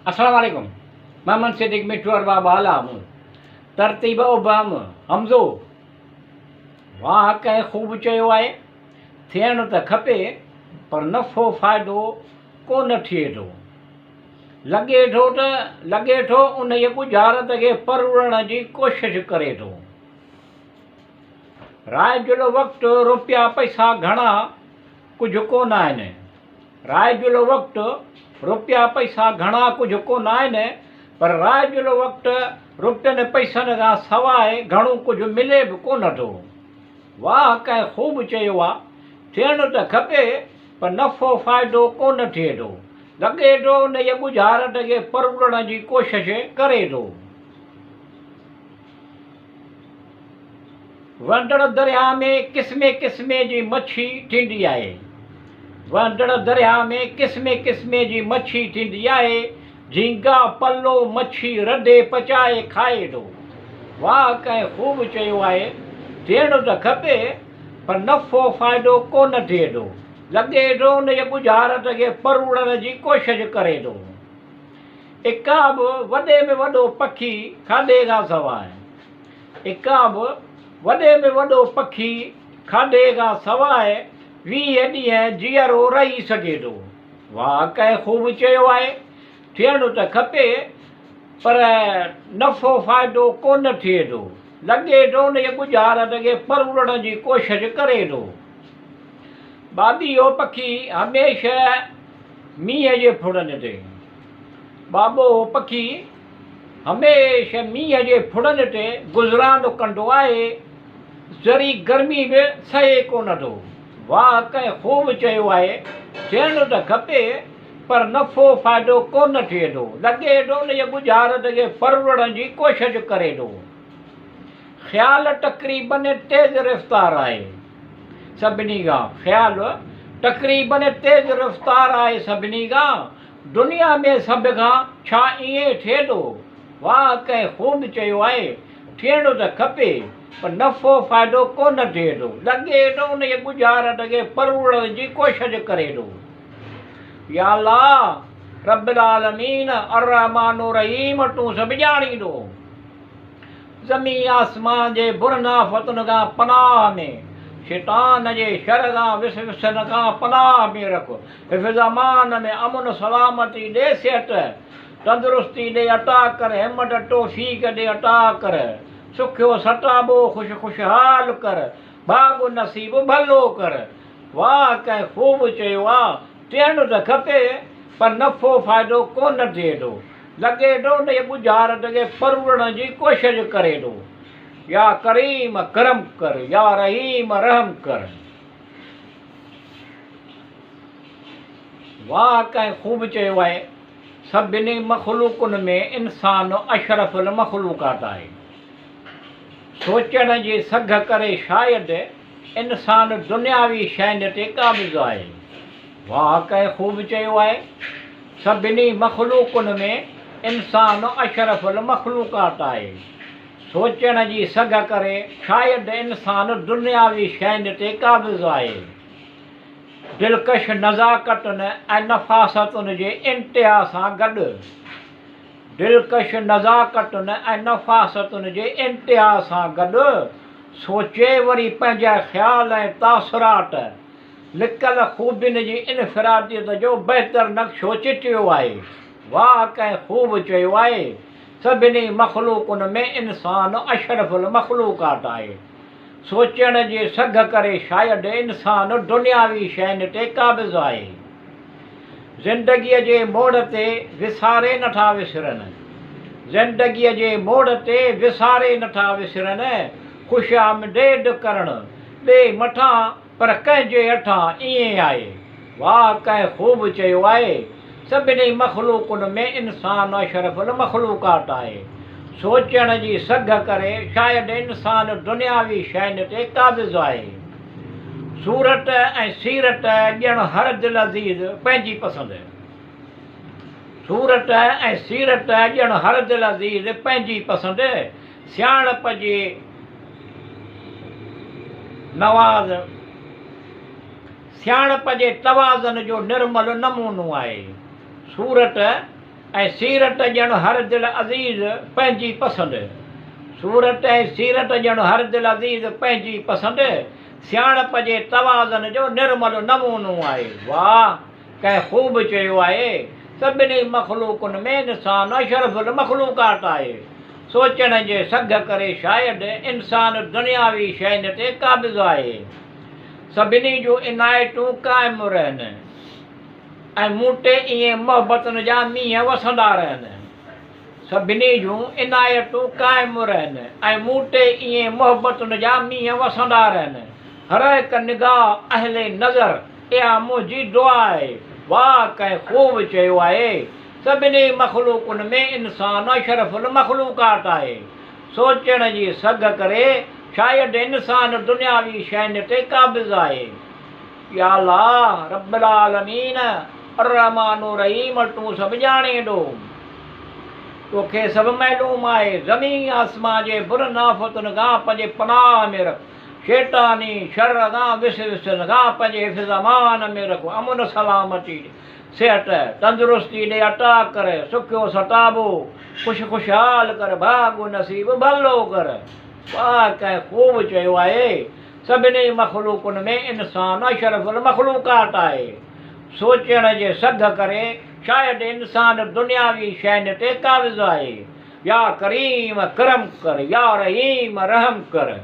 अस्सलाम वालेकुम। मोहम्मद सिद्दीक मिठू अरबाब आलाम तरतीब उबम हमज़ो वाह कंहिं ख़ूब चयो आहे थियणु त खपे पर नफ़ो फ़ाइदो कोन थिए थो। लॻे थो उन जी गुजारत खे परुड़ण जी कोशिशि करे थो। राइजुल वक़्तु रुपया पैसा घणा कुझु कोन आहिनि। राइजुल वक़्तु रुपया पैसा घणा कुझु कोन आहिनि, पर राइजुल वक़्तु रुपयनि पैसनि खां सवाइ घणो कुझु मिले बि कोन थो। वाह कंहिं ख़ूब चयो आहे थियणु त खपे पर नफ़ो फ़ाइदो कोन थिए थो। लॻे थो उन जी गुजारत खे परुड़ण जी कोशिशि करे थो। वंडड़ दरिया में क़िस्मे क़िस्मे जी मच्छी थींदी आहे। वंडड़ दरिया में क़िस्मे क़िस्मे जी मच्छी थींदी आहे। झींगा पल्लो मच्छी रधे पचाए खाए थो। वाह कंहिं ख़ूब चयो आहे थियणु त खपे पर नफ़ो फ़ाइदो कोन थिए थो। लॻे थो उन जी गुजारत खे परुड़ण जी कोशिशि करे थो। इका बि वॾे में वॾो पखी खाधे खां सवाइ वॾे में वॾो पखी खाधे खां सवाइ 20 ॾींहं जीअरो रही सघे थो। वाह कंहिं ख़ूब चयो आहे थियणु त खपे पर नफ़ो फ़ाइदो कोन थिए थो। लॻे थो उन जी गुजारत खे परुड़ण जी कोशिशि करे थो। बाबीओ पखी हमेशह मींहं जे फुड़नि ते बाबो पखी हमेशह मींहं जे फुड़नि ते गुज़रान कंदो आहे। ज़री गर्मी बि सहे कोन थो। वाह कंहिं ख़ूब चयो आहे थियणु त खपे पर नफ़ो फ़ाइदो कोन थिए थो। लॻे थो उन जी गुजारत खे परुड़ण जी कोशिशि करे थो। ख़्यालु तक़रीबन तेज़ रफ़्तार आहे सभिनी खां। ख़्यालु तक़रीबन तेज़ रफ़्तार आहे सभिनी खां। दुनिया में सभ खां छा ईअं थिए थो। वाह कंहिं ख़ूब चयो आहे थियणु त खपे पर नफ़ो फ़ाइदो कोन थिए थो। लॻे थो उन जी गुजारत खे परुड़ण जी कोशिशि करे थो। या अल्लाह रब्बिल आलमीन अर्रहमानो रहीम तूं सभु ॼाणींदो। ज़मीन आसमान जे बुरनाफ़तुनि खां पनाह में, शैतान जे शर खां विसवसनि खां पनाह में रख। हिफ़्ज़ अमान में अमन सलामती ॾे, सिहत तंदुरुस्ती ॾे अता कर, हिमत तौफ़ीक़ ॾे अता कर, सुखियो सताबो खुशहाल कर, भाॻ नसीब भलो कर। वाह कंहिं ख़ूब चयो आहे थियणु त खपे पर नफ़ो फ़ाइदो कोन थिए थो। लॻे थो उन जी गुजारत खे परुड़ण जी कोशिशि करे थो। या करीम करम कर, या रहीम रहम कर। वाह कंहिं ख़ूब चयो आहे सभिनी मख़लूक़ुनि में इंसान अशरफुल मख़लूक़ात आहे। सोचण जी सघ करे शायदि इंसान दुनियावी शयुनि ते क़ाबिज़ आहे। वाह कंहिं ख़ूब चयो आहे सभिनी मख़लूक़ुनि में इंसान अशरफुल मख़लूक़ात आहे। सोचण जी सघ करे शायदि इंसान दुनियावी शयुनि ते क़ाबिज़ आहे। दिलकश नज़ाकतुनि ऐं नफ़ासतुनि जे इंतिहा सां गॾु, दिलकश नज़ाकतुनि ऐं नफ़ासतुनि जे इंतिहा सां गॾु सोचे वरी पंहिंजा ख़्याल ऐं तासुरात लिकल ख़ूबियुनि जी इनफ़िरादियत जो बहितर नक्शो चिटियो आहे। वाह कंहिं ख़ूब चयो आहे सभिनी मख़लूक़ुनि में इंसान अशरफुल मख़लूक़ात आहे। सोचण जी सघ करे शायदि इंसान दुनियावी शयुनि ते क़ाबिज़ आहे। ज़िंदगीअ जे मोड़ ते विसारे नथा विसरनि, ज़िंदगीअ जे मोड़ ते विसारे नथा विसरनि। ख़ुशि आमदेद करणु ॿिए मथां पर कंहिंजे हथां ईअं आहे। वाह कंहिं ख़ूब चयो आहे सभिनी मख़लूक़ुनि में इंसान अशरफुल मख़लूक़ात आहे। सोचण जी सघ करे शायदि इंसान दुनियावी शयुनि ते क़ाबिज़ आहे। सूरत ऐं सीरत ॼण हर दिल अज़ीज़ पंहिंजी पसंदि। सूरत ऐं सीरत ॼण हर दिल अज़ीज़ पंहिंजी पसंदि। सियाणप जे नवाज़ सियाणप जे तवाज़न जो निर्मल नमूनो आहे। सूरत ऐं सीरत ॼण हर दिलि अज़ीज़ पंहिंजी पसंदि। सूरत ऐं सीरत ॼण हर दिलि अज़ीज़ पंहिंजी पसंदि। सियाणप जे तवाज़न जो निर्मल नमूनो आहे। वाह, कंहिं ख़ूब चयो आहे, सभिनी मख़लूक़ुनि में इंसान अशरफुल मख़लूक़ात आहे। सोचण जे सघ करे शायदि इंसानु दुनियावी शयुनि ते क़ाबिज़ आहे। सभिनी जूं इनायतूं क़ाइमु रहनि ऐं मूं ते ईअं मोहबतुनि जा मींहं वसंदा रहनि। सभिनी जूं इनायतूं क़ाइमु रहनि ऐं मूं ते ईअं मोहबतुनि जा मींहं वसंदा रहनि। हर हिकु निगाह अहले नज़र इहा मुंहिंजी दुआ आहे। वाह, कंहिं ख़ूब चयो आहे, सभिनी मख़लूक़ुनि में इंसान अशरफुल मख़लूक़ात आहे। सोचण जी सघ करे शायदि इंसानु दुनियावी शयुनि ते क़ाबिज़ आहे। या अल्लाह रब्बुल आलमीन अर्रहमानु रहीम, तूं सभु ॼाणे थो, तोखे सभु मालूम आहे। ज़मीन आसमां जे बुरनि आफ़तुनि खां पंहिंजे पनाह में रख। शैतानी शर खां विसनि खां पंहिंजे हिफ़्ज़ अमान में रखो। अमुन सलामती, सिहत तंदुरुस्ती ॾे अता कर। सुखियो सताबो ख़ुशहाल कर। भाॻु नसीब भलो कर। वाह, कंहिं ख़ूब चयो आहे, सभिनी मख़लूक़ुनि में इंसान अशरफुल मख़लूक़ात आहे। सोचण जे सघ करे शायदि इंसानु दुनियावी शयुनि ते क़ाबिज़ आहे। या करीम करम कर, या रहीम रहम कर।